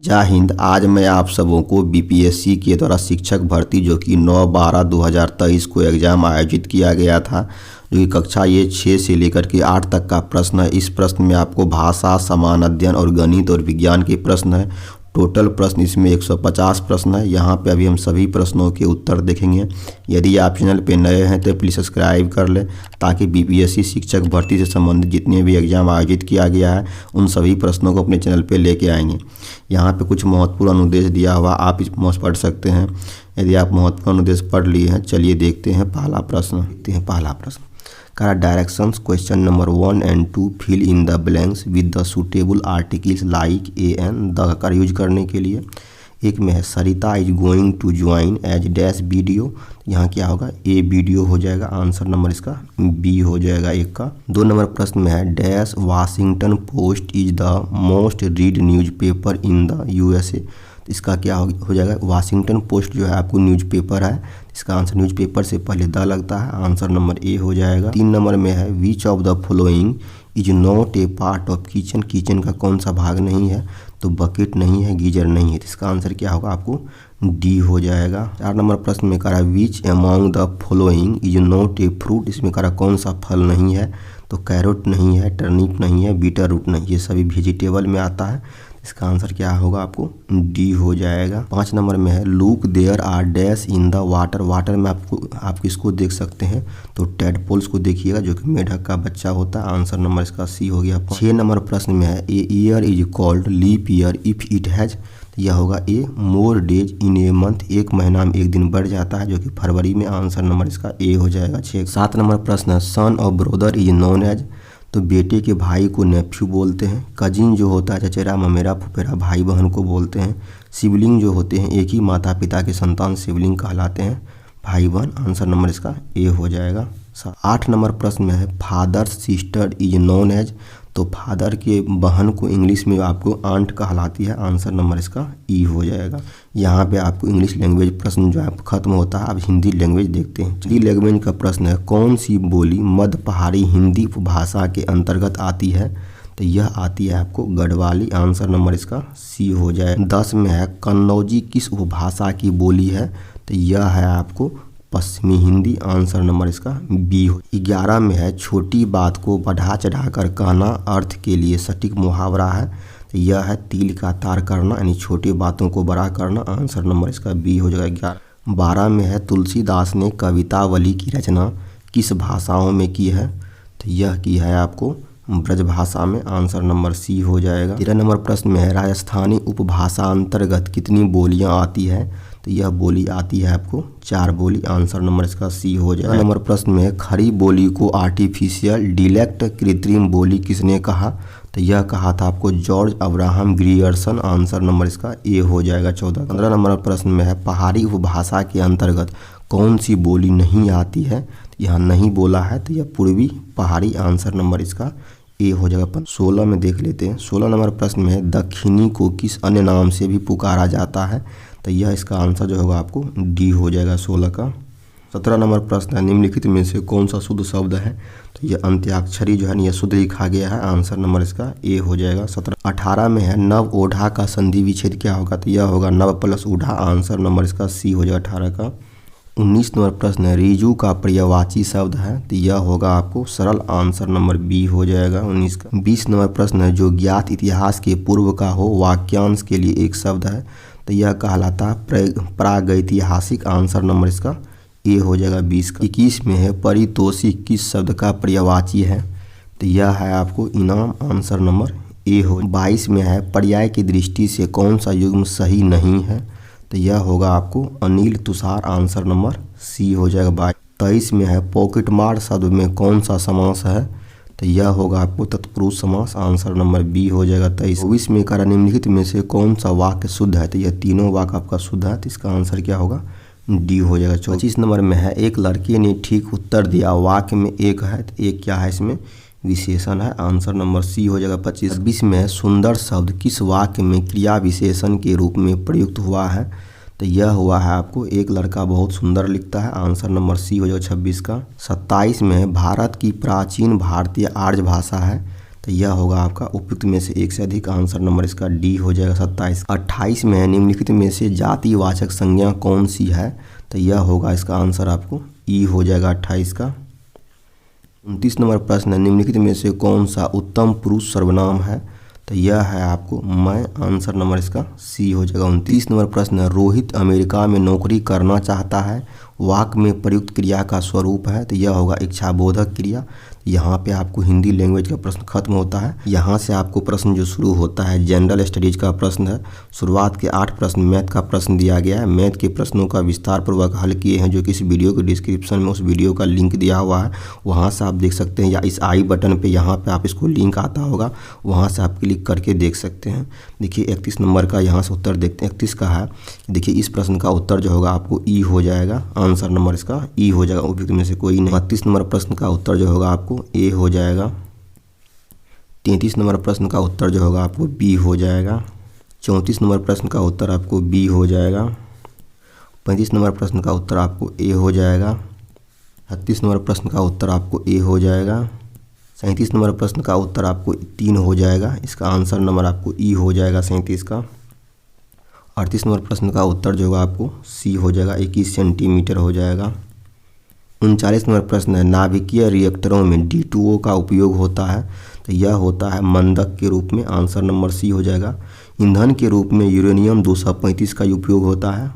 जय हिंद। आज मैं आप सबों को बीपीएससी के द्वारा शिक्षक भर्ती जो कि 9/12/2023 को एग्ज़ाम आयोजित किया गया था, जो कि कक्षा ये 6 से लेकर के 8 तक का प्रश्न है। इस प्रश्न में आपको भाषा, समान अध्ययन और गणित और विज्ञान के प्रश्न है। टोटल प्रश्न इसमें 150 प्रश्न है। यहाँ पे अभी हम सभी प्रश्नों के उत्तर देखेंगे। यदि आप चैनल पे नए हैं तो प्लीज़ सब्सक्राइब कर लें, ताकि बीपीएससी शिक्षक भर्ती से संबंधित जितने भी एग्जाम आयोजित किया गया है उन सभी प्रश्नों को अपने चैनल पे लेके आएंगे। यहाँ पे कुछ महत्वपूर्ण अनुदेश दिया हुआ, आप इसमें पढ़ सकते हैं। यदि आप महत्वपूर्ण अनुदेश पढ़ लिए हैं, चलिए देखते हैं पहला प्रश्न। Directions question number 1 and 2 fill in the blanks with the suitable articles like a an the का यूज करने के लिए। एक में है Sarita is going to join as dash video, यहाँ क्या होगा, ए वीडियो हो जाएगा। आंसर नंबर इसका बी हो जाएगा एक का। 2 नंबर प्रश्न में है dash Washington post is the most read newspaper in the USA. इसका क्या हो जाएगा, वाशिंगटन पोस्ट जो है आपको न्यूज़पेपर है, इसका आंसर न्यूज़पेपर से पहले द लगता है, आंसर नंबर ए हो जाएगा। 3 नंबर में है which of the following is not a part of kitchen. Kitchen का कौन सा भाग नहीं है, तो बकेट नहीं है, गीजर नहीं है, तो इसका आंसर क्या होगा आपको डी हो जाएगा। 4 नंबर प्रश्न में करा which among the following is not a fruit. इसमें करा कौन सा फल नहीं है, तो कैरोट नहीं है, टर्निप नहीं है, बीटर रूट नहीं, ये सभी वेजिटेबल में आता है। इसका आंसर क्या होगा आपको डी हो जाएगा। 5 नंबर में है look there are dash in the water. Water में आप किसको देख सकते हैं, तो टेडपोल्स को देखिएगा, जो कि मेढक का बच्चा होता है। आंसर नंबर इसका सी हो गया। 6 नंबर प्रश्न में है a year is called leap year if it has, यह होगा ए more days in a month. एक महीना में एक दिन बढ़ जाता है, जो कि फरवरी में। आंसर नंबर इसका ए हो जाएगा। 7 नंबर प्रश्न है son of brother is known as, तो बेटे के भाई को नेफ्यू बोलते हैं। कजिन जो होता है चचेरा ममेरा फुफेरा भाई बहन को बोलते हैं। सिबलिंग जो होते हैं एक ही माता पिता के संतान सिबलिंग कहलाते हैं, भाई बहन। आंसर नंबर इसका ए हो जाएगा। 8 नंबर प्रश्न में है father sister is known as, तो फादर के बहन को इंग्लिश में आपको आंट कहलाती है। आंसर नंबर इसका ई हो जाएगा। यहाँ पे आपको इंग्लिश लैंग्वेज प्रश्न जो है खत्म होता है। अब हिंदी लैंग्वेज देखते हैं। हिंदी लैंग्वेज का प्रश्न है कौन सी बोली मध्य पहाड़ी हिंदी उपभाषा के अंतर्गत आती है, तो यह आती है आपको गढ़वाली। आंसर नंबर इसका सी हो जाए। 10 में है कन्नौजी किस उपभाषा की बोली है, तो यह है आपको पश्चिमी हिंदी। आंसर नंबर इसका बी हो। 11 में है छोटी बात को बढ़ा चढ़ाकर कहना अर्थ के लिए सटीक मुहावरा है, तो यह है तिल का तार करना, यानी छोटी बातों को बड़ा करना। आंसर नंबर इसका बी हो जाएगा 11। 12 में है तुलसीदास ने कवितावली की रचना किस भाषाओं में की है, तो यह की है आपको ब्रज भाषा में। आंसर नंबर सी हो जाएगा। 13 नंबर प्रश्न में है राजस्थानी उपभाषा अंतर्गत कितनी बोलियां आती है, तो यह बोली आती है आपको 4 बोली। आंसर नंबर इसका सी हो जाएगा। नंबर प्रश्न में है खड़ी बोली को आर्टिफिशियल डिलेक्ट कृत्रिम बोली किसने कहा, तो यह कहा था आपको George Abraham Grierson. Answer number इसका ए हो जाएगा 14। 15 नंबर प्रश्न में है पहाड़ी उपभाषा के अंतर्गत कौन सी बोली नहीं आती है, यहाँ नहीं बोला है, तो यह पूर्वी पहाड़ी। आंसर नंबर इसका ए हो जाएगा। 16 में देख लेते हैं। 16 नंबर प्रश्न में है दक्षिणी को किस अन्य नाम से भी पुकारा जाता है, तो यह इसका आंसर जो होगा आपको डी हो जाएगा 16 का। 17 नंबर प्रश्न है निम्नलिखित में से कौन सा शुद्ध शब्द है, तो यह अंत्याक्षरी जो है यह शुद्ध लिखा गया है। आंसर नंबर इसका ए हो जाएगा 17। 18 में है नव ओढ़ा का संधि विच्छेद क्या होगा, तो यह होगा नव प्लस ऊढ़ा। आंसर नंबर इसका सी हो जाएगा 18 का। 19 नंबर प्रश्न है रिजु का पर्यायवाची शब्द है, तो यह होगा आपको सरल। आंसर नंबर बी हो जाएगा 19 का। 20 नंबर प्रश्न है जो ज्ञात इतिहास के पूर्व का हो वाक्यांश के लिए एक शब्द है, तो यह कहलाता है प्रागैतिहासिक। आंसर नंबर इसका ए हो जाएगा 20 का। 21 में है परितोषिक किस शब्द का पर्यायवाची है, तो यह है आपको इनाम। आंसर नंबर ए हो। 22 में है पर्याय की दृष्टि से कौन सा युग्म सही नहीं है, तो यह होगा आपको Anil Tushar. Answer number C हो जाएगा 22। 23 में है पॉकेट मार शब्द में कौन सा समास है, तो यह होगा आपको तत्पुरुष समास। आंसर नंबर बी हो जाएगा 23। 24 में करा निम्नलिखित में से कौन सा वाक्य शुद्ध है, तो यह तीनों वाक्य आपका शुद्ध है, तो इसका आंसर क्या होगा डी हो जाएगा। 25 नंबर में है एक लड़के ने ठीक उत्तर दिया, वाक्य में एक है, तो एक क्या है इसमें विशेषण है। आंसर नंबर सी हो जाएगा 25। 26 में है सुंदर शब्द किस वाक्य में क्रिया विशेषण के रूप में प्रयुक्त हुआ है, तो यह हुआ है आपको एक लड़का बहुत सुंदर लिखता है। आंसर नंबर सी हो जाएगा 26 का। 27 में भारत की प्राचीन भारतीय आर्य भाषा है, तो यह होगा आपका उपयुक्त में से एक से अधिक। आंसर नंबर इसका डी हो जाएगा 27। 28 में है निम्नलिखित में से जातिवाचक संज्ञा कौन सी है, तो यह होगा इसका आंसर आपको ई हो जाएगा 28 का। 29 नंबर प्रश्न है निम्नलिखित में से कौन सा उत्तम पुरुष सर्वनाम है, तो यह है आपको मैं। आंसर नंबर इसका सी हो जाएगा 29 नंबर प्रश्न है रोहित अमेरिका में नौकरी करना चाहता है, वाक्य में प्रयुक्त क्रिया का स्वरूप है, तो यह होगा इच्छाबोधक क्रिया। यहाँ पे आपको हिंदी लैंग्वेज का प्रश्न खत्म होता है। यहाँ से आपको प्रश्न जो शुरू होता है जनरल स्टडीज का प्रश्न है। शुरुआत के 8 प्रश्न मैथ का प्रश्न दिया गया है। मैथ के प्रश्नों का विस्तार पूर्वक हल किए हैं, जो कि इस वीडियो के डिस्क्रिप्शन में उस वीडियो का लिंक दिया हुआ है, वहाँ से आप देख सकते हैं, या इस आई बटन पे यहाँ पे आप इसको लिंक आता होगा, वहाँ से आप क्लिक करके देख सकते हैं। देखिए 31 नंबर का यहाँ से उत्तर देखते हैं। 31 का है, देखिए इस प्रश्न का उत्तर जो होगा आपको ई हो जाएगा। आंसर नंबर इसका ई हो जाएगा, उपयुक्त में से कोई नहीं। 32 नंबर प्रश्न का उत्तर जो होगा आपको ए हो जाएगा। 33 नंबर प्रश्न का उत्तर जो होगा आपको बी हो जाएगा। 34 नंबर प्रश्न का उत्तर आपको बी हो जाएगा। 35 नंबर प्रश्न का उत्तर आपको ए हो जाएगा। 36 नंबर प्रश्न का उत्तर आपको ए हो जाएगा। 37 नंबर प्रश्न का उत्तर आपको 3 हो जाएगा। इसका आंसर नंबर आपको ई हो जाएगा 37 का। 38 नंबर प्रश्न का उत्तर जो होगा आपको सी हो जाएगा, 21 सेंटीमीटर हो जाएगा। 39 नंबर प्रश्न है नाभिकीय रिएक्टरों में D2O का उपयोग होता है, तो यह होता है मंदक के रूप में। आंसर नंबर सी हो जाएगा। ईंधन के रूप में यूरेनियम 235 का उपयोग होता है।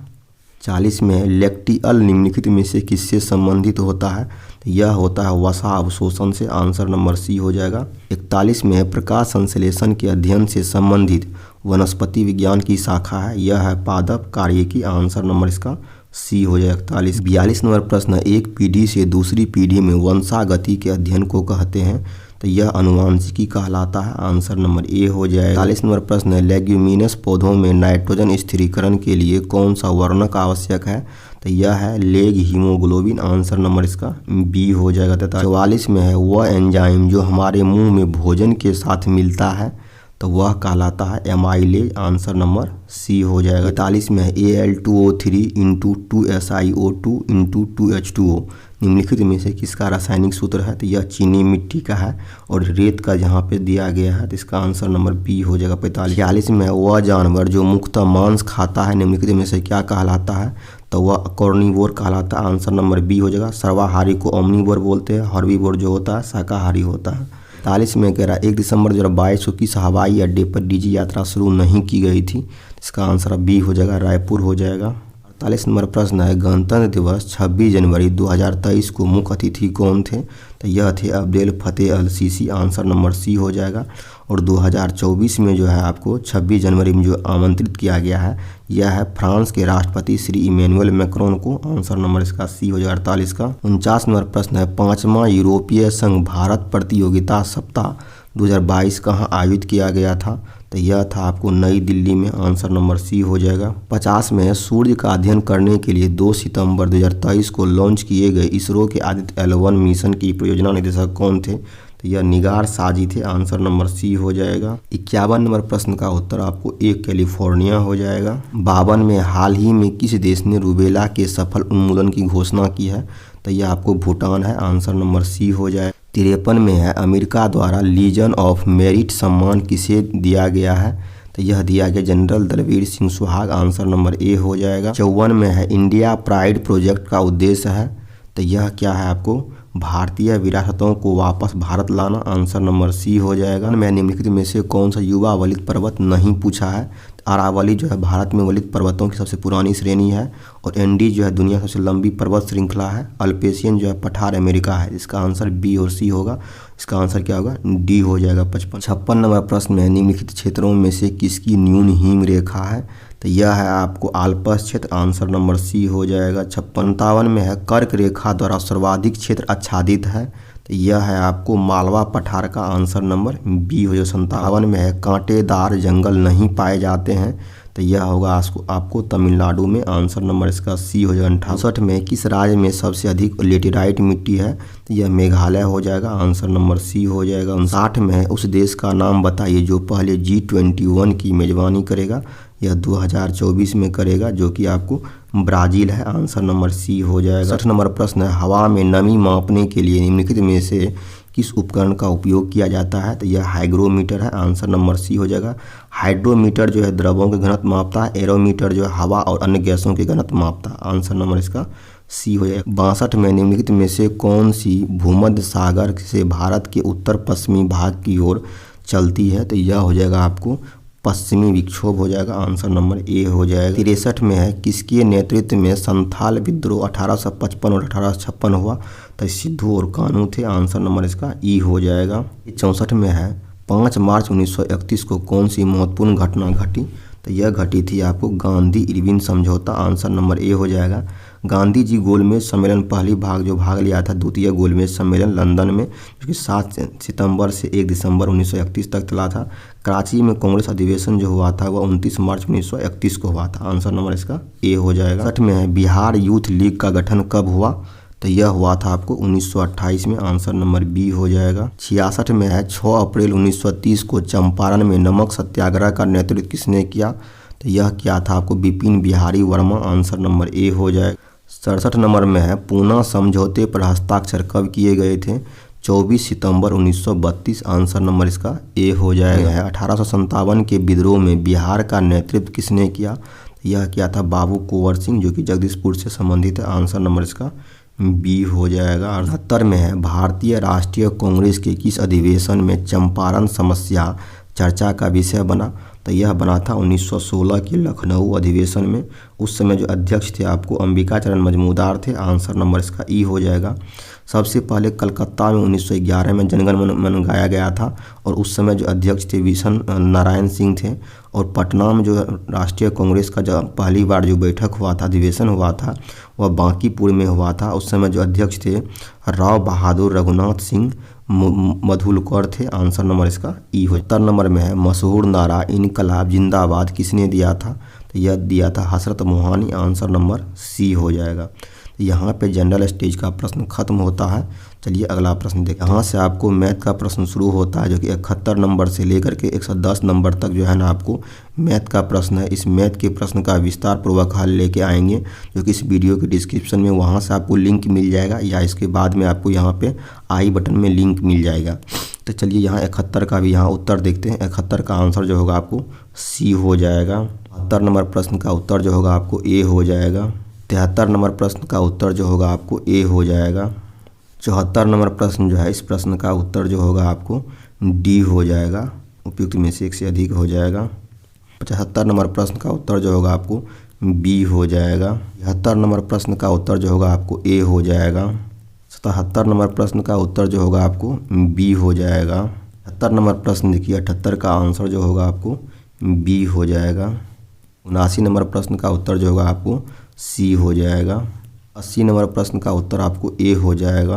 40 में लैक्टियल निम्नलिखित में से किससे संबंधित होता है, तो यह होता है वसा अवशोषण से। आंसर नंबर सी हो जाएगा। 41 में प्रकाश संश्लेषण के अध्ययन से संबंधित वनस्पति विज्ञान की शाखा है, यह है पादप कार्य की। आंसर नंबर इसका सी हो जाएगा 41। 42 नंबर प्रश्न एक पीढ़ी से दूसरी पीढ़ी में वंशागति के अध्ययन को कहते हैं, तो यह अनुवांशिकी कहलाता है। आंसर नंबर ए हो जाएगा। 43 नंबर प्रश्न है लेग्यूमिनस पौधों में नाइट्रोजन स्थिरीकरण के लिए कौन सा वर्णक आवश्यक है, तो यह है लेग हीमोग्लोबिन। आंसर नंबर इसका बी हो जाएगा। 44 में है वह एंजाइम जो हमारे मुंह में भोजन के साथ मिलता है, तो वह कहलाता है एमाइलेज। आंसर नंबर सी हो जाएगा। 45 में है Al2O3 into 2SiO2 into 2H2O निम्नलिखित में से किसका रासायनिक सूत्र है, तो यह चीनी मिट्टी का है और रेत का जहाँ पे दिया गया है, तो इसका आंसर नंबर बी हो जाएगा 45। 46 में है वह जानवर जो मुख्यतः मांस खाता है निम्नलिखित में से क्या कहलाता है, तो वह कार्निवोर कहलाता है। आंसर नंबर बी हो जाएगा। सर्वाहारी को ओमनिवोर बोलते हैं, हर्बीवोर जो होता है शाकाहारी होता है। 43 में कह रहा है 1 दिसंबर 2022 को किस हवाई अड्डे पर डीजी यात्रा शुरू नहीं की गई थी, इसका आंसर बी हो जाएगा, रायपुर हो जाएगा। 48 नंबर प्रश्न है गणतंत्र दिवस 26 जनवरी 2023 को मुख्य अतिथि कौन थे, तो यह थे अब्देल फतेह अल सीसी। आंसर नंबर सी हो जाएगा। और 2024 में जो है आपको 26 जनवरी में जो आमंत्रित किया गया है, यह है फ्रांस के राष्ट्रपति श्री इमैनुअल मैक्रोन को। आंसर नंबर इसका सी हो जाएगा 48 का। 49 नंबर प्रश्न है 5वां यूरोपीय संघ भारत प्रतियोगिता सप्ताह 2022 कहाँ आयोजित किया गया था, तो यह था आपको नई दिल्ली में। आंसर नंबर सी हो जाएगा। 50 में सूर्य का अध्ययन करने के लिए 2 सितंबर 2023 को लॉन्च किए गए इसरो के आदित्य L1 मिशन की परियोजना निदेशक कौन थे, तो यह निगार साजी थे। आंसर नंबर सी हो जाएगा। 51 नंबर प्रश्न का उत्तर आपको ए कैलिफोर्निया हो जाएगा। 52 में हाल ही में किस देश ने रूबेला के सफल उन्मूलन की घोषणा की है, तो यह आपको भूटान है। आंसर नंबर सी हो जाएगा। 53 में है अमेरिका द्वारा लीजन ऑफ मेरिट सम्मान किसे दिया गया है, तो यह दिया गया general Dalvir Singh Suhag. Answer number A हो जाएगा। 54 में है इंडिया प्राइड प्रोजेक्ट का उद्देश्य है, तो यह क्या है आपको भारतीय विरासतों को वापस भारत लाना। आंसर नंबर सी हो जाएगा। मैं निम्नलिखित में से कौन सा युवा वलित पर्वत नहीं पूछा है, अरावली जो है भारत में वलित पर्वतों की सबसे पुरानी श्रेणी है, और एंडीज जो है दुनिया की सबसे लंबी पर्वत श्रृंखला है। अल्पेशियन जो है पठार अमेरिका है। इसका आंसर बी और सी होगा। इसका आंसर क्या होगा, डी हो जाएगा 55। 56 नंबर प्रश्न में निम्नलिखित क्षेत्रों में से किसकी न्यून हिम रेखा है, तो यह है आपको आल्पस क्षेत्र। आंसर नंबर सी हो जाएगा। 57 में है कर्क रेखा द्वारा सर्वाधिक क्षेत्र आच्छादित है, तो यह है आपको मालवा पठार का। आंसर नंबर बी हो जाएगा। 57 में है कांटेदार जंगल नहीं पाए जाते हैं, तो यह होगा आपको तमिलनाडु में। आंसर नंबर इसका सी हो जाएगा। 68 में किस राज्य में सबसे अधिक लेटेराइट मिट्टी है, तो यह मेघालय हो जाएगा। आंसर नंबर सी हो जाएगा। 59 में है उस देश का नाम बताइए जो पहले G21 की मेजबानी करेगा, यह 2024 में करेगा, जो कि आपको ब्राज़ील है। आंसर नंबर सी हो जाएगा। 60 नंबर प्रश्न है हवा में नमी मापने के लिए निम्नलिखित में से किस उपकरण का उपयोग किया जाता है? तो यह हाइग्रोमीटर है, आंसर नंबर सी हो जाएगा। हाइड्रोमीटर जो है द्रवों के घनत्व मापता है, एरोमीटर जो है हवा और अन्य गैसों के घनत्व मापता है, आंसर नंबर इसका सी हो जाएगा। 62 में निम्नलिखित में से कौन सी भूमध्य सागर से भारत के उत्तर पश्चिमी भाग की ओर चलती है? तो यह हो जाएगा आपको पश्चिमी विक्षोभ हो जाएगा, आंसर नंबर ए हो जाएगा। 63 में है किसके नेतृत्व में संथाल विद्रोह 1855 और 1856 हुआ? तो सिद्धू और कानू थे, आंसर नंबर इसका ई हो जाएगा। 64 में है 5 मार्च 1931 को कौन सी महत्वपूर्ण घटना घटी? तो यह घटी थी आपको गांधी इरविन समझौता, आंसर नंबर ए हो जाएगा। गांधी जी गोलमेज सम्मेलन पहली भाग लिया था द्वितीय गोलमेज सम्मेलन लंदन में, जो कि 7 सितंबर से 1 दिसंबर 1931 तक चला था। कराची में कांग्रेस अधिवेशन जो हुआ था वह 29 मार्च 1931 को हुआ था, आंसर नंबर इसका ए हो जाएगा। 60 में है बिहार यूथ लीग का गठन कब हुआ? तो यह हुआ था आपको 1928 में, आंसर नंबर बी हो जाएगा। 66 में है 6 अप्रैल 1930 को चंपारण में नमक सत्याग्रह का नेतृत्व किसने किया? तो यह क्या था आपको Bipin Bihari Verma, answer number A हो जाएगा। 67 नंबर में है पूना समझौते पर हस्ताक्षर कब किए गए थे? 24 सितंबर 1932, आंसर नंबर इसका ए हो जाएगा। है 1857 के विद्रोह में बिहार का नेतृत्व किसने किया? यह क्या था बाबू कुंवर सिंह, जो कि जगदीशपुर से संबंधित है, आंसर नंबर इसका बी हो जाएगा। 78 में है भारतीय राष्ट्रीय कांग्रेस के किस अधिवेशन में चंपारण समस्या चर्चा का विषय बना? तो यह बना था 1916 के लखनऊ अधिवेशन में। उस समय जो अध्यक्ष थे आपको अंबिका चरण मजमूदार थे, आंसर नंबर इसका ई हो जाएगा। सबसे पहले कलकत्ता में 1911 में जनगण मन गाया गया था और उस समय जो अध्यक्ष थे विशन नारायण सिंह थे। और पटना में जो राष्ट्रीय कांग्रेस का जो पहली बार जो बैठक हुआ था, अधिवेशन हुआ था, वह बांकीपुर में हुआ था। उस समय जो अध्यक्ष थे राव बहादुर रघुनाथ सिंह मधुलकर थे, आंसर नंबर इसका ई हो। 70 नंबर में है मशहूर नारा इनकलाब जिंदाबाद किसने दिया था? तो यह दिया था हसरत मोहानी, आंसर नंबर सी हो जाएगा। यहाँ पे जनरल स्टेज का प्रश्न खत्म होता है। चलिए अगला प्रश्न देखते हैं। यहाँ से आपको मैथ का प्रश्न शुरू होता है, जो कि 71 नंबर से लेकर के 110 नंबर तक जो है ना आपको मैथ का प्रश्न है। इस मैथ के प्रश्न का विस्तार पूर्वक हल लेके आएंगे, जो कि इस वीडियो के डिस्क्रिप्शन में वहाँ से आपको लिंक मिल जाएगा, या इसके बाद में आपको यहाँ पे आई बटन में लिंक मिल जाएगा। तो चलिए यहाँ 71 का भी यहाँ उत्तर देखते हैं। 71 का आंसर जो होगा आपको सी हो जाएगा। 72 नंबर प्रश्न का उत्तर जो होगा आपको ए हो जाएगा। 73 नंबर प्रश्न का उत्तर जो होगा आपको ए हो जाएगा। 74 नंबर प्रश्न जो है, इस प्रश्न का उत्तर जो होगा आपको डी हो जाएगा, उपयुक्त में से एक से अधिक हो जाएगा। 75 नंबर प्रश्न का उत्तर जो होगा आपको बी हो जाएगा। 73 नंबर प्रश्न का उत्तर जो होगा आपको ए हो जाएगा। 77 नंबर प्रश्न का उत्तर जो होगा आपको बी हो जाएगा। 78 नंबर प्रश्न देखिए, 78 का आंसर जो होगा आपको बी हो जाएगा। 79 नंबर प्रश्न का उत्तर जो होगा आपको सी हो जाएगा। 80 नंबर प्रश्न का उत्तर आपको ए हो जाएगा।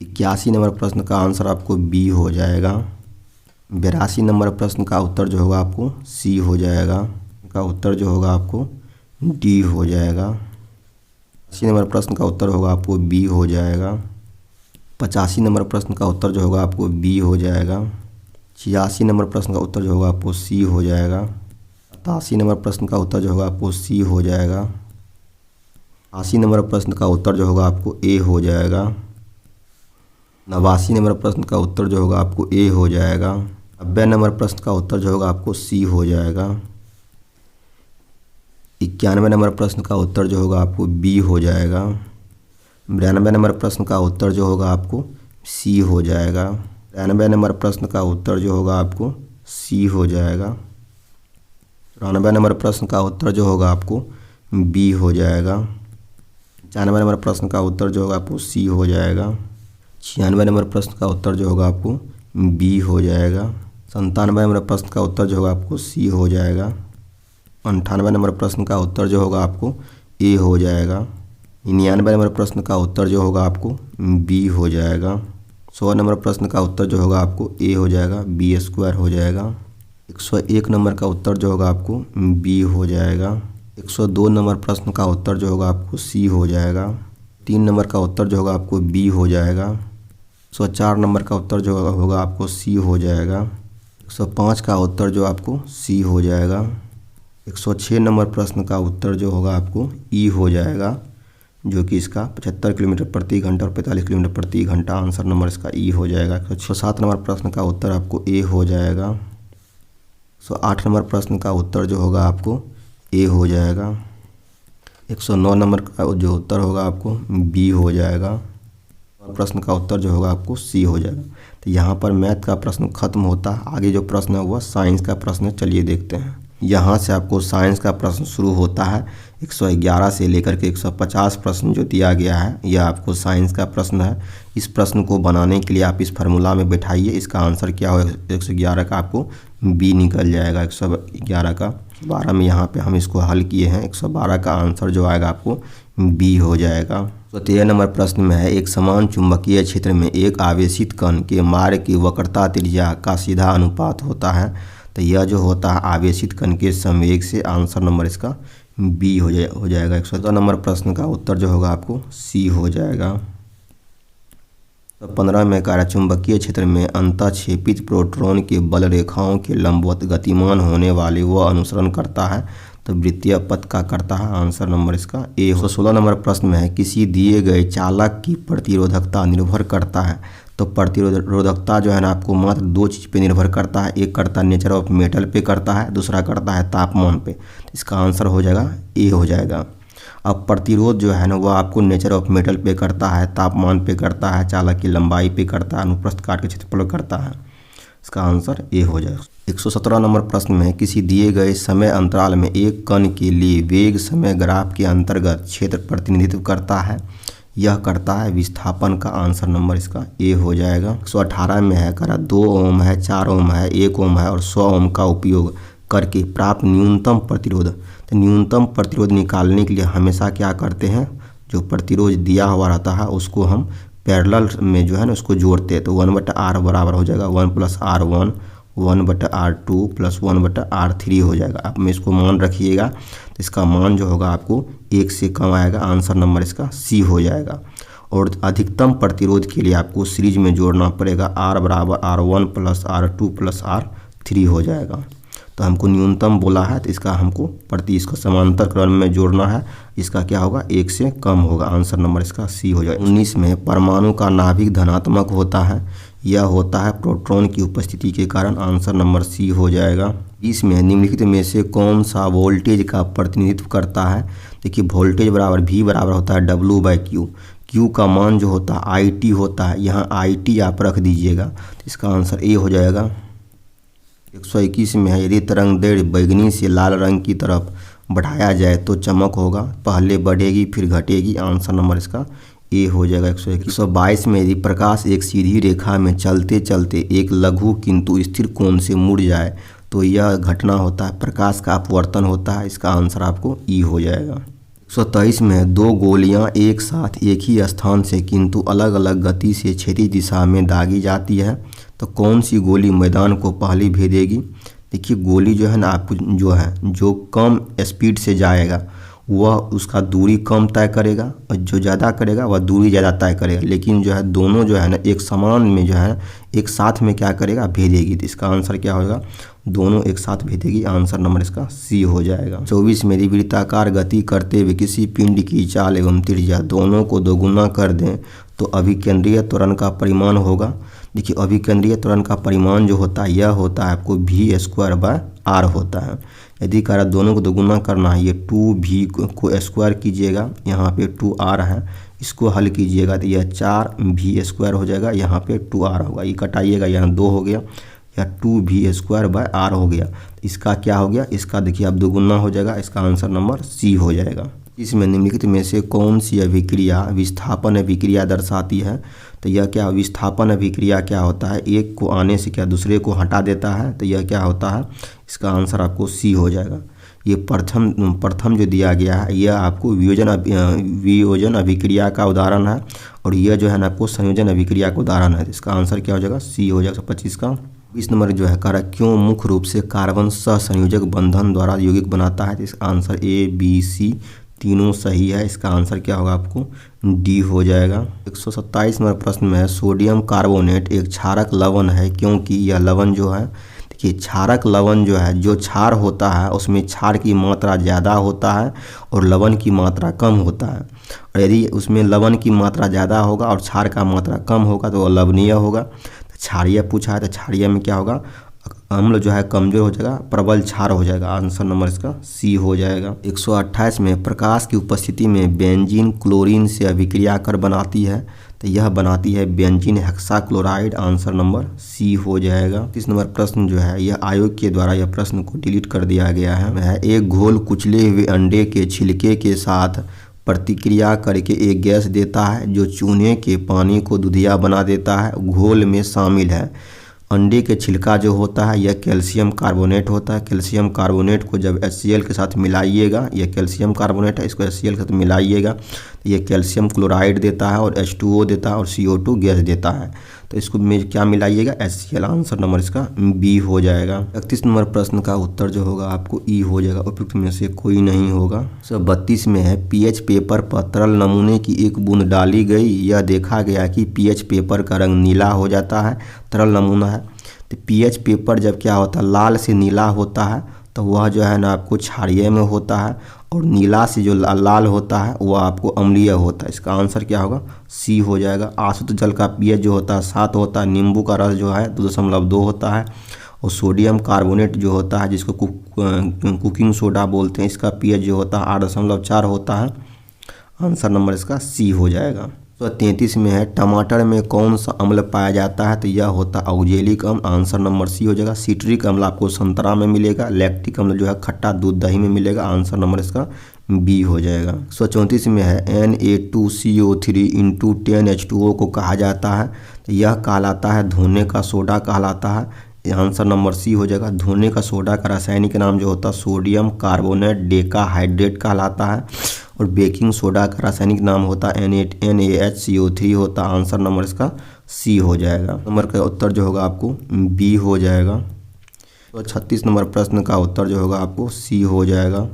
81 नंबर प्रश्न का आंसर आपको बी हो जाएगा। 82 नंबर प्रश्न का उत्तर जो होगा आपको सी हो जाएगा, का उत्तर जो होगा आपको डी हो जाएगा। 80 नंबर प्रश्न का उत्तर होगा आपको बी हो जाएगा। 85 नंबर प्रश्न का उत्तर जो होगा आपको बी हो जाएगा। 86 नंबर प्रश्न का उत्तर जो होगा आपको सी हो जाएगा। 87 नंबर प्रश्न का उत्तर जो होगा आपको सी हो जाएगा। 80 नंबर प्रश्न का उत्तर जो होगा आपको ए हो जाएगा। 89 नंबर प्रश्न का उत्तर जो होगा आपको ए हो जाएगा। 90 नंबर प्रश्न का उत्तर जो होगा आपको सी हो जाएगा। 91 नंबर प्रश्न का उत्तर जो होगा आपको बी हो जाएगा। 92 नंबर प्रश्न का उत्तर जो होगा आपको सी हो जाएगा। 93 नंबर प्रश्न का उत्तर जो होगा आपको सी हो जाएगा। 94 नंबर प्रश्न का उत्तर जो होगा आपको बी हो जाएगा। 95 नंबर प्रश्न का उत्तर जो होगा आपको सी हो जाएगा। 96 नंबर प्रश्न का उत्तर जो होगा आपको बी हो जाएगा। 97 नंबर प्रश्न का उत्तर जो होगा आपको सी हो जाएगा। 98 नंबर प्रश्न का उत्तर जो होगा आपको ए हो जाएगा। 99 नंबर प्रश्न का उत्तर जो होगा आपको बी हो जाएगा। 100 नंबर प्रश्न का उत्तर जो होगा आपको ए हो जाएगा, बी स्क्वायर हो जाएगा। 101 नंबर का उत्तर जो होगा आपको बी हो जाएगा। 102 नंबर प्रश्न का उत्तर जो होगा आपको सी हो जाएगा। 3 नंबर का उत्तर जो होगा आपको बी हो जाएगा। 104 नंबर का उत्तर जो होगा आपको सी हो जाएगा। 105 का उत्तर जो आपको सी हो जाएगा। 106 नंबर प्रश्न का उत्तर जो होगा आपको ई हो जाएगा। जो कि इसका 75 किलोमीटर प्रति घंटा और 45 किलोमीटर प्रति घंटा। आंसर नंबर इसका ई हो जाएगा। 107 नंबर प्रश्न का उत्तर आपको ए हो जाएगा। 108 नंबर प्रश्न का उत्तर जो होगा आपको ए हो जाएगा। 109 नंबर का जो उत्तर होगा आपको बी हो जाएगा। प्रश्न का उत्तर जो होगा आपको सी हो जाएगा। तो यहाँ पर मैथ का प्रश्न खत्म होता है। आगे जो प्रश्न है वह साइंस का प्रश्न है। चलिए देखते हैं। यहाँ से आपको साइंस का प्रश्न शुरू होता है। 111 से लेकर के 150 प्रश्न जो दिया गया है यह आपको साइंस का प्रश्न है। इस प्रश्न को बनाने के लिए आप इस फार्मूला में बैठाइए। इसका आंसर क्या होगा? 111 का आपको बी निकल जाएगा। 111 का 12 में यहाँ पे हम इसको हल किए हैं। 112 का आंसर जो आएगा आपको बी हो जाएगा। तो 13 नंबर प्रश्न में है, एक समान चुंबकीय क्षेत्र में एक आवेशित कण के मार्ग की वक्रता त्रिज्या का सीधा अनुपात होता है। तो यह जो होता है आवेशित कण के संवेग से। आंसर नंबर इसका बी हो जाएगा। 117 नंबर प्रश्न का उत्तर जो होगा आपको सी हो जाएगा। तो 15 में कार्य चुंबकीय क्षेत्र में अंतःक्षेपित प्रोटॉन के बल रेखाओं के लंबवत गतिमान होने वाले वह अनुसरण करता है। तो वृत्तीय पथ का करता है। आंसर नंबर इसका ए हो। 16 नंबर प्रश्न में है, किसी दिए गए चालक की प्रतिरोधकता निर्भर करता है। तो प्रतिरोधकता जो है ना आपको मात्र दो चीज़ पे निर्भर करता है। एक करता है नेचर ऑफ मेटल पे करता है, दूसरा करता है तापमान पे। इसका आंसर हो जाएगा ए हो जाएगा। अब प्रतिरोध जो है ना वह आपको नेचर ऑफ मेटल पे करता है, तापमान पे करता है, चालक की लंबाई पे करता है, अनुप्रस्थ काट के क्षेत्रफल करता है। इसका आंसर ए हो जाएगा। 117 नंबर प्रश्न में, किसी दिए गए समय अंतराल में एक कण के लिए वेग समय ग्राफ के अंतर्गत क्षेत्र प्रतिनिधित्व करता है। यह करता है विस्थापन का। आंसर नंबर इसका ए हो जाएगा। 118 में है करा 2 ओम है, 4 ओम है, 1 ओम है और 100 ओम का उपयोग करके प्राप्त न्यूनतम प्रतिरोध। तो न्यूनतम प्रतिरोध निकालने के लिए हमेशा क्या करते हैं, जो प्रतिरोध दिया हुआ रहता है उसको हम पैरेलल में जो है ना उसको जोड़ते हैं। तो 1/r बराबर हो जाएगा 1 + r1, 1/r2 + 1/r3 हो जाएगा। आप में इसको मान रखिएगा। तो इसका मान जो होगा आपको 1 से कम आएगा। आंसर नंबर इसका सी हो जाएगा। और अधिकतम प्रतिरोध के लिए आपको सीरीज में जोड़ना पड़ेगा। r बराबर r1 + r2 + r3 हो जाएगा। तो हमको न्यूनतम बोला है तो इसका हमको इसको समांतर क्रम में जोड़ना है। इसका क्या होगा 1 से कम होगा। आंसर नंबर इसका सी हो जाएगा। 19 में परमाणु का नाभिक धनात्मक होता है। यह होता है प्रोटॉन की उपस्थिति के कारण। आंसर नंबर सी हो जाएगा। इसमें निम्नलिखित में से कौन सा वोल्टेज का प्रतिनिधित्व करता है? देखिए वोल्टेज बराबर V बराबर होता है W/Q। Q का मान जो होता है IT होता है। यहाँ IT आप रख दीजिएगा। तो इसका आंसर ए हो जाएगा। 121 में है, यदि तरंग दैर्घ्य बैगनी से लाल रंग की तरफ बढ़ाया जाए तो चमक होगा। पहले बढ़ेगी फिर घटेगी। आंसर नंबर इसका ए हो जाएगा। 122 में यदि प्रकाश एक सीधी रेखा में चलते चलते एक लघु किंतु स्थिर कोण से मुड़ जाए तो यह घटना होता है प्रकाश का अपवर्तन होता है। इसका आंसर आपको ई हो जाएगा। 123 में 2 गोलियां एक साथ एक ही स्थान से किंतु अलग अलग गति से क्षैतिज दिशा में दागी जाती है। तो कौन सी गोली मैदान को पहले भेदेगी? देखिए गोली जो है ना आपको जो कम स्पीड से जाएगा वह उसका दूरी कम तय करेगा और जो ज़्यादा करेगा वह दूरी ज़्यादा तय करेगा। लेकिन जो है दोनों जो है ना एक समान में जो है एक साथ में क्या करेगा भेदेगी। तो इसका आंसर क्या होगा? दोनों एक साथ भेदेगी। आंसर नंबर इसका सी हो जाएगा। 24 में यदि वृत्ताकार गति करते हुए किसी पिंड की चाल एवं त्रिज्या दोनों को दोगुना कर दें तो अभिकेंद्रीय त्वरण का परिमाण होगा। देखिए अभिकेंद्रीय त्वरण का परिमाण जो होता है यह होता है आपको v² होता है। यदि कार्य दोनों को दोगुना करना है, ये 2v को स्क्वायर कीजिएगा, यहाँ पे 2r है, इसको हल कीजिएगा तो यह 4v² हो जाएगा, यहाँ पे 2r होगा। ये कटाइएगा, यहाँ 2 हो गया, या 2v² हो गया। इसका क्या हो गया? इसका देखिए अब दोगुना हो जाएगा। इसका आंसर नंबर सी हो जाएगा। इसमें निम्नलिखित में से कौन सी अभिक्रिया विस्थापन अभिक्रिया दर्शाती है? तो यह क्या विस्थापन अभिक्रिया क्या होता है? एक को आने से क्या दूसरे को हटा देता है। तो यह क्या होता है? इसका आंसर आपको सी हो जाएगा। ये प्रथम जो दिया गया है यह आपको वियोजन अभिक्रिया का उदाहरण है और यह जो है ना आपको संयोजन अभिक्रिया का उदाहरण है। इसका आंसर क्या हो जाएगा? सी हो जाएगा। 125 का 20 नंबर जो है कारक क्यों मुख्य रूप से कार्बन सहसंयोजक बंधन द्वारा यौगिक बनाता है? तो इसका आंसर ए बी सी तीनों सही है। इसका आंसर क्या होगा? आपको डी हो जाएगा। 127 नंबर प्रश्न में है सोडियम कार्बोनेट एक क्षारक लवण है क्योंकि यह लवण जो है देखिए क्षारक लवण जो है, जो क्षार होता है उसमें क्षार की मात्रा ज़्यादा होता है और लवण की मात्रा कम होता है। और यदि उसमें लवण की मात्रा ज़्यादा होगा और क्षार का मात्रा कम होगा तो लवणीय होगा। तो क्षारीय पूछा है तो क्षारीय में क्या होगा, अम्ल जो है कमजोर हो जाएगा, प्रबल क्षार हो जाएगा। आंसर नंबर इसका सी हो जाएगा। 128 में प्रकाश की उपस्थिति में बेंजीन क्लोरीन से अभिक्रिया कर बनाती है, तो यह बनाती है benzene hexachloride. Answer number C हो जाएगा। 30 नंबर प्रश्न जो है यह आयोग के द्वारा यह प्रश्न को डिलीट कर दिया गया है। एक घोल कुचले हुए अंडे के छिलके के साथ प्रतिक्रिया करके एक गैस देता है जो चूने के पानी को दूधिया बना देता है। घोल में शामिल है अंडे के छिलका जो होता है यह कैल्शियम कार्बोनेट होता है। कैल्शियम कार्बोनेट को जब HCl के साथ मिलाइएगा, यह कैल्शियम कार्बोनेट है, इसको HCl के साथ मिलाइएगा तो ये कैल्शियम क्लोराइड देता है और H2O देता है और CO2 गैस देता है। तो इसको में क्या मिलाइएगा, HCl। आंसर नंबर इसका बी हो जाएगा। 31 नंबर प्रश्न का उत्तर जो होगा आपको ई हो जाएगा, उपयुक्त में से कोई नहीं होगा। 32 में है पीएच पेपर पर तरल नमूने की एक बूंद डाली गई, यह देखा गया कि पीएच पेपर का रंग नीला हो जाता है। तरल नमूना है तो पीएच पेपर जब क्या होता है लाल से नीला होता है तो वह जो है ना आपको क्षारीय में होता है, और नीला से जो लाल होता है वह आपको अम्लीय होता है। इसका आंसर क्या होगा, सी हो जाएगा। आशुद्ध जल का पीएच जो होता है 7 होता है, नींबू का रस जो है 2.2 होता है, और सोडियम कार्बोनेट जो होता है जिसको कुकिंग सोडा बोलते हैं, इसका पीएच जो होता है 8.4 होता है। आंसर नंबर इसका सी हो जाएगा। तो 33 में है टमाटर में कौन सा अम्ल पाया जाता है, तो यह होता है ऑक्जेलिक अम्ल। आंसर नंबर सी हो जाएगा। सिट्रिक अम्ल आपको संतरा में मिलेगा। लैक्टिक अम्ल जो है खट्टा दूध दही में मिलेगा। आंसर नंबर इसका बी हो जाएगा। 134 में है Na2CO3 इंटू 10H2O को कहा जाता है, तो यह कहलाता है धोने का सोडा कहलाता है। आंसर नंबर सी हो जाएगा। धोने का सोडा का रासायनिक नाम जो होता है सोडियम कार्बोनेट डेकाहाइड्रेट कहलाता है, और बेकिंग सोडा का रासायनिक नाम होता है NaHCO3 होता है। आंसर नंबर इसका सी हो जाएगा। नंबर का उत्तर जो होगा आपको बी हो जाएगा। तो 36 नंबर प्रश्न का उत्तर जो होगा आपको सी हो जाएगा।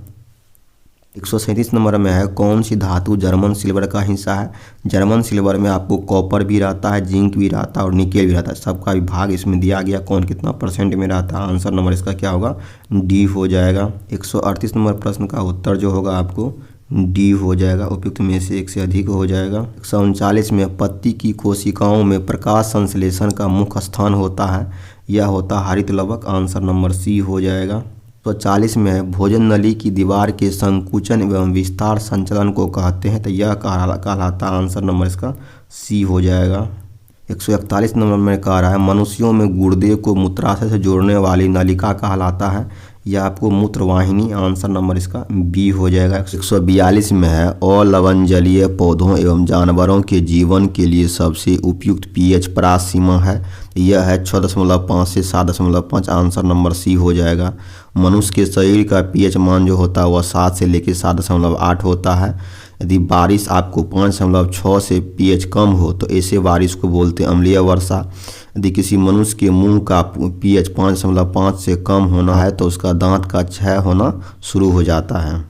137 नंबर में है कौन सी धातु जर्मन सिल्वर का हिस्सा है। जर्मन सिल्वर में आपको कॉपर भी रहता है, जिंक भी रहता है और निकेल भी रहता है। सबका विभाग इसमें दिया गया कौन कितना % में रहता है। आंसर नंबर इसका क्या होगा, डी हो जाएगा। 138 नंबर प्रश्न का उत्तर जो होगा आपको डी हो जाएगा, उपयुक्त में से एक से अधिक हो जाएगा। 139 में पत्ती की कोशिकाओं में प्रकाश संश्लेषण का मुख्य स्थान होता है, यह होता है हरित लवक। आंसर नंबर सी हो जाएगा। तो 40 में है भोजन नली की दीवार के संकुचन एवं विस्तार संचलन को कहते हैं, तो यह कहलाता। आंसर नंबर इसका सी हो जाएगा। 141 नंबर में कह रहा है मनुष्यों में गुर्दे को मूत्राशय से जोड़ने वाली नलिका कहलाता है, यह आपको मूत्रवाहिनी। आंसर नंबर इसका बी हो जाएगा। 142 में है अलवणजलीय पौधों एवं जानवरों के जीवन के लिए सबसे उपयुक्त पीएच परास सीमा है, यह है 6.5 से 7.5। आंसर नंबर सी हो जाएगा। मनुष्य के शरीर का पीएच मान जो होता है वह 7 से लेकर 7.8 होता है। यदि बारिश आपको 5.6 से पीएच कम हो तो ऐसे बारिश को बोलते हैं अम्लीय वर्षा। यदि किसी मनुष्य के मुंह का पीएच 5.5 से कम होना है तो उसका दांत का क्षय होना शुरू हो जाता है।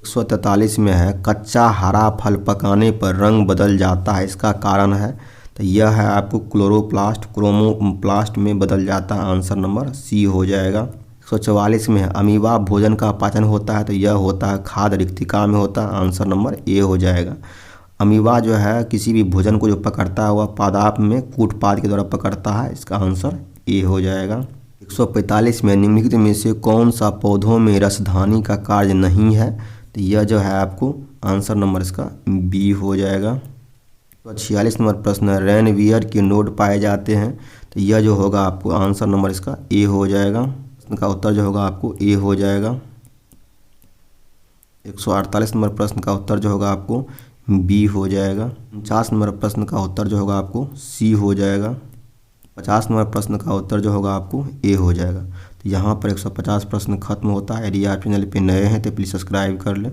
143 में है कच्चा हरा फल पकाने पर रंग बदल जाता है, इसका कारण है, तो यह है आपको क्लोरोप्लास्ट क्रोमोप्लास्ट में बदल जाता है। आंसर नंबर सी हो जाएगा। 144 में है अमीबा भोजन का पाचन होता है, तो यह होता है खाद्य रिक्तिका में होता है। आंसर नंबर ए हो जाएगा। अमीबा जो है किसी भी भोजन को जो पकड़ता है वह पादाप में कूटपाद के द्वारा पकड़ता है, इसका आंसर ए हो जाएगा। 145 में निम्नलिखित में से कौन सा पौधों में रसधानी का कार्य नहीं है, तो यह जो है आपको आंसर नंबर इसका बी हो जाएगा। तो 46 नंबर प्रश्न है रेनवियर के नोड पाए जाते हैं, तो यह जो होगा आपको आंसर नंबर इसका ए हो जाएगा। प्रश्न का उत्तर जो होगा आपको ए हो जाएगा। 148 नंबर प्रश्न का उत्तर जो होगा आपको बी हो जाएगा। 49 नंबर प्रश्न का उत्तर जो होगा आपको सी हो जाएगा। 50 नंबर प्रश्न का उत्तर जो होगा आपको ए हो जाएगा। तो यहाँ पर 150 प्रश्न खत्म होता है। यदि आप चैनल पे नए हैं तो प्लीज़ सब्सक्राइब कर लें।